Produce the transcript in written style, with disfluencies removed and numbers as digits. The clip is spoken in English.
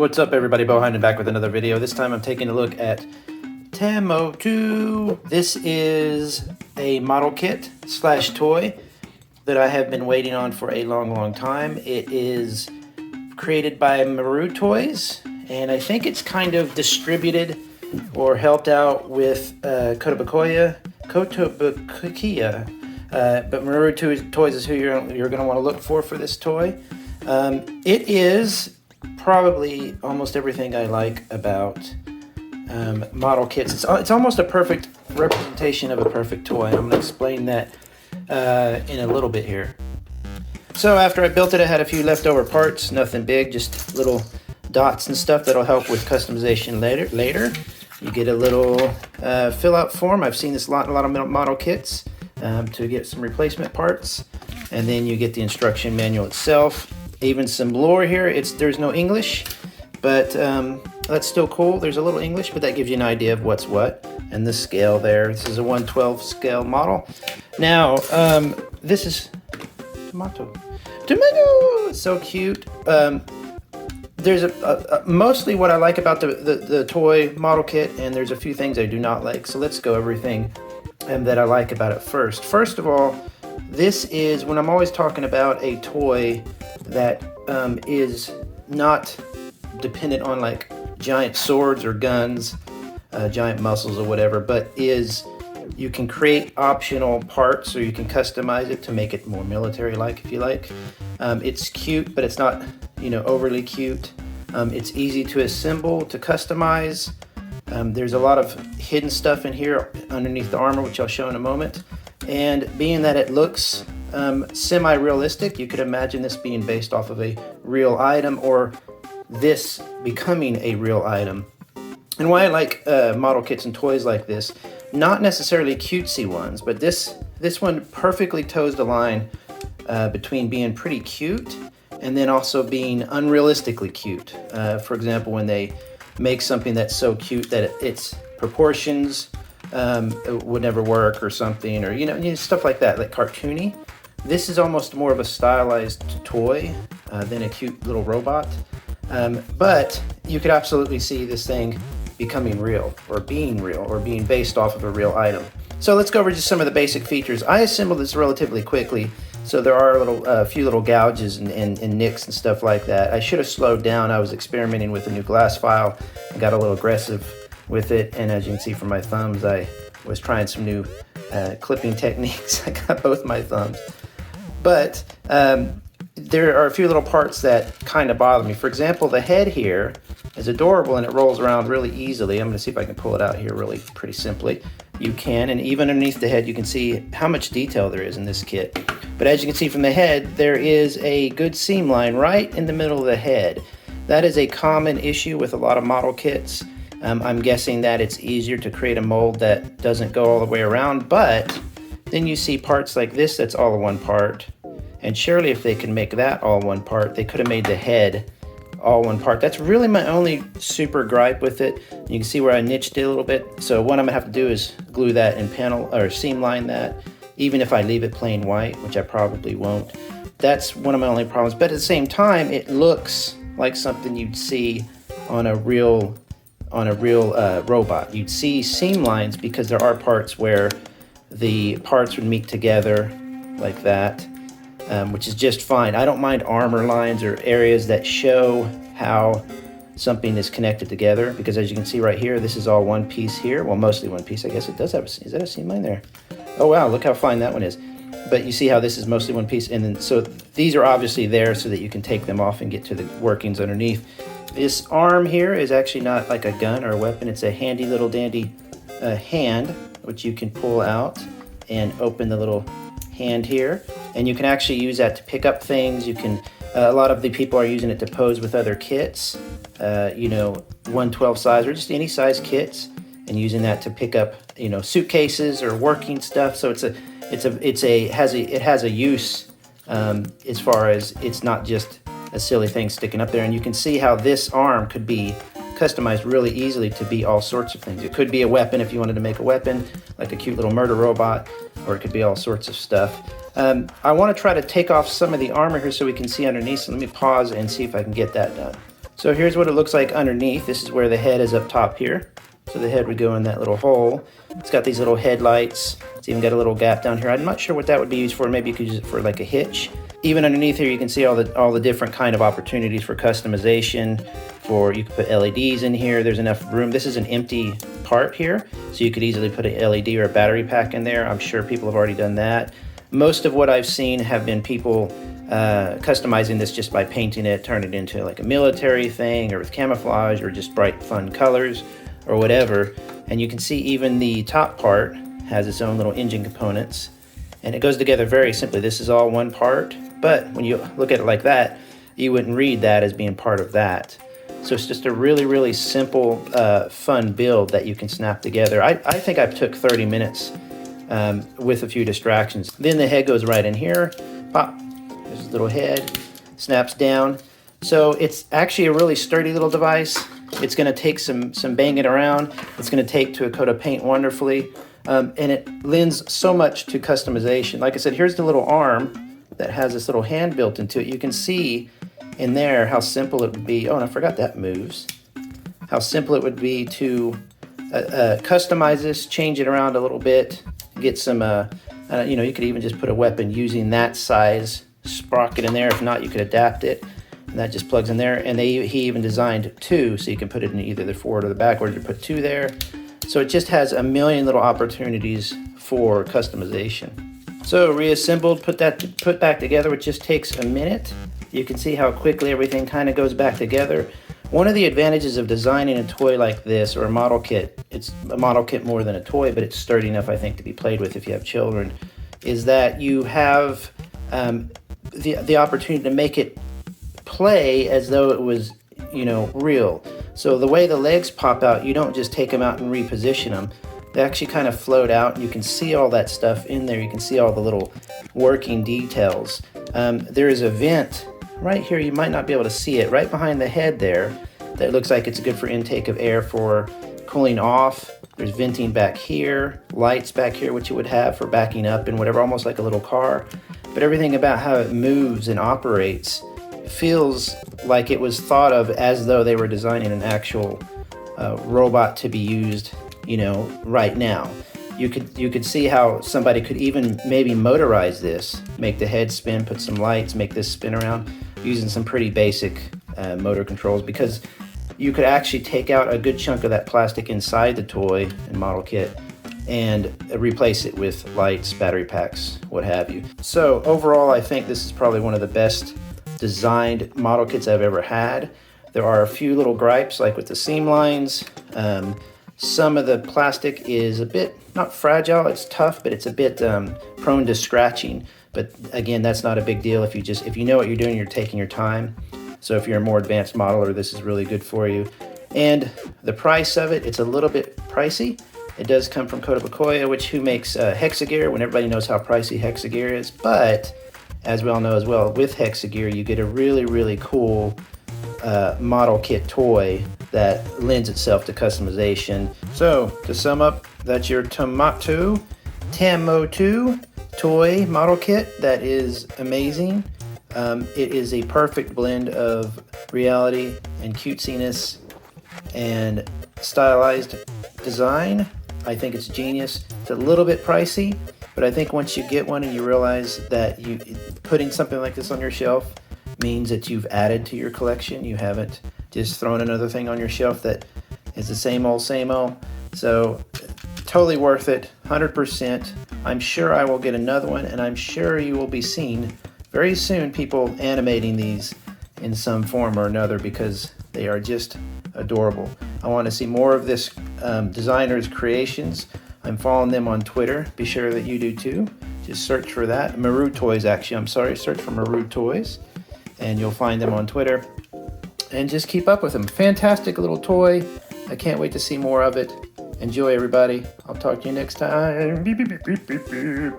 What's up everybody, beau-hindman back with another video. This time I'm taking a look at Tamotu. This is a model kit slash toy that I have been waiting on for a long time. It is created by Maruttoys, and I think it's kind of distributed or helped out with Kotobukiya. But Maruttoys is who you're going to want to look for this toy. It is probably almost everything I like about model kits. It's almost a perfect representation of a perfect toy. I'm going to explain that in a little bit here. So after I built it, I had a few leftover parts, nothing big, just little dots and stuff that'll help with customization later. You get a little fill out form. I've seen this a lot of model kits to get some replacement parts, and then you get the instruction manual itself. Even some lore here. There's no English, but that's still cool. There's a little English, but that gives you an idea of what's what. And the scale there. This is a 1/12 scale model. Now, this is Tomato. So cute. There's mostly what I like about the toy model kit, and there's a few things I do not like. So let's go everything that I like about it first. First of all, this is when I'm always talking about a toy that is not dependent on like giant swords or guns, giant muscles or whatever, but you can create optional parts, or you can customize it to make it more military-like if you like. It's cute, but it's not, overly cute. It's easy to assemble, to customize. There's a lot of hidden stuff in here underneath the armor, which I'll show in a moment. And being that it looks semi-realistic, you could imagine this being based off of a real item, or this becoming a real item. And why I like model kits and toys like this, not necessarily cutesy ones, but this one perfectly toes the line between being pretty cute and then also being unrealistically cute. For example, when they make something that's so cute that its proportions would never work or something, or stuff like that, like cartoony. This is almost more of a stylized toy than a cute little robot. But you could absolutely see this thing becoming real, or being based off of a real item. So let's go over just some of the basic features. I assembled this relatively quickly, so there are a few little gouges and nicks and stuff like that. I should have slowed down. I was experimenting with a new glass file and got a little aggressive with it, and as you can see from my thumbs, I was trying some new clipping techniques. I got both my thumbs. But there are a few little parts that kind of bother me. For example, the head here is adorable and it rolls around really easily. I'm going to see if I can pull it out here really pretty simply. You can, and even underneath the head you can see how much detail there is in this kit. But as you can see from the head, there is a good seam line right in the middle of the head. That is a common issue with a lot of model kits. I'm guessing that it's easier to create a mold that doesn't go all the way around, but then you see parts like this that's all one part. And surely if they can make that all one part, they could have made the head all one part. That's really my only super gripe with it. You can see where I niched it a little bit. So what I'm gonna have to do is glue that and panel or seam line that, even if I leave it plain white, which I probably won't. That's one of my only problems. But at the same time, it looks like something you'd see on a real robot. You'd see seam lines because there are parts where the parts would meet together like that, which is just fine. I don't mind armor lines or areas that show how something is connected together, because as you can see right here, this is all one piece here. Well, mostly one piece. I guess it does have is that a seam line there? Oh wow, look how fine that one is. But you see how this is mostly one piece, and then so these are obviously there so that you can take them off and get to the workings underneath. This arm here is actually not like a gun or a weapon. It's a handy little dandy hand, which you can pull out and open the little hand here, and you can actually use that to pick up things. You can a lot of the people are using it to pose with other kits, 1/12 size or just any size kits, and using that to pick up suitcases or working stuff. So it has a use as far as it's not just a silly thing sticking up there. And you can see how this arm could be customized really easily to be all sorts of things. It could be a weapon if you wanted to make a weapon, like a cute little murder robot, or it could be all sorts of stuff. I want to try to take off some of the armor here so we can see underneath. So let me pause and see if I can get that done. So here's what it looks like underneath. This is where the head is up top here. So the head would go in that little hole. It's got these little headlights. It's even got a little gap down here. I'm not sure what that would be used for. Maybe you could use it for like a hitch. Even underneath here, you can see all the different kind of opportunities for customization. You could put LEDs in here. There's enough room. This is an empty part here, so you could easily put an LED or a battery pack in there. I'm sure people have already done that. Most of what I've seen have been people customizing this just by painting it, turning it into like a military thing or with camouflage or just bright fun colors or whatever. And you can see even the top part has its own little engine components, and it goes together very simply. This is all one part, but when you look at it like that, you wouldn't read that as being part of that. So it's just a really, really simple, fun build that you can snap together. I think I took 30 minutes with a few distractions. Then the head goes right in here. Pop, there's his little head, snaps down. So it's actually a really sturdy little device. It's gonna take some banging around. It's gonna take to a coat of paint wonderfully. And it lends so much to customization. Like I said, here's the little arm that has this little hand built into it. You can see in there how simple it would be. Oh, and I forgot that moves. How simple it would be to customize this, change it around a little bit, get some, you could even just put a weapon using that size sprocket in there. If not, you could adapt it, and that just plugs in there. And he even designed two, so you can put it in either the forward or the backward. You put two there. So it just has a million little opportunities for customization. So reassembled, put back together, it just takes a minute. You can see how quickly everything kind of goes back together. One of the advantages of designing a toy like this, or a model kit, it's a model kit more than a toy, but it's sturdy enough, I think, to be played with if you have children, is that you have the opportunity to make it play as though it was, real. So the way the legs pop out, you don't just take them out and reposition them. They actually kind of float out, and you can see all that stuff in there. You can see all the little working details. There is a vent right here. You might not be able to see it right behind the head there. That looks like it's good for intake of air for cooling off. There's venting back here, lights back here, which you would have for backing up and whatever, almost like a little car. But everything about how it moves and operates feels like it was thought of as though they were designing an actual robot to be used, right now. You could see how somebody could even maybe motorize this, make the head spin, put some lights, make this spin around using some pretty basic motor controls, because you could actually take out a good chunk of that plastic inside the toy and model kit and replace it with lights, battery packs, what have you. So overall, I think this is probably one of the best designed model kits I've ever had. There are a few little gripes, like with the seam lines. Some of the plastic is a bit, not fragile, it's tough, but it's a bit prone to scratching. But again, that's not a big deal if you know what you're doing, you're taking your time. So if you're a more advanced modeler, this is really good for you. And the price of it, it's a little bit pricey. It does come from Kotobukiya, who makes Hexagear, when everybody knows how pricey Hexagear is. But as we all know as well, with Hexagear, you get a really, really cool model kit toy that lends itself to customization. So to sum up, that's your Tamotu toy model kit that is amazing. It is a perfect blend of reality and cutesiness and stylized design. I think it's genius. It's a little bit pricey, but I think once you get one and you realize that putting something like this on your shelf means that you've added to your collection. You haven't just thrown another thing on your shelf that is the same old, same old. So totally worth it, 100%. I'm sure I will get another one, and I'm sure you will be seeing very soon people animating these in some form or another, because they are just adorable. I want to see more of this designer's creations. I'm following them on Twitter. Be sure that you do too. Just search for that. Maruttoys, actually. Search for Maruttoys, and you'll find them on Twitter. And just keep up with them. Fantastic little toy. I can't wait to see more of it. Enjoy, everybody. I'll talk to you next time. Beep, beep, beep, beep, beep, beep.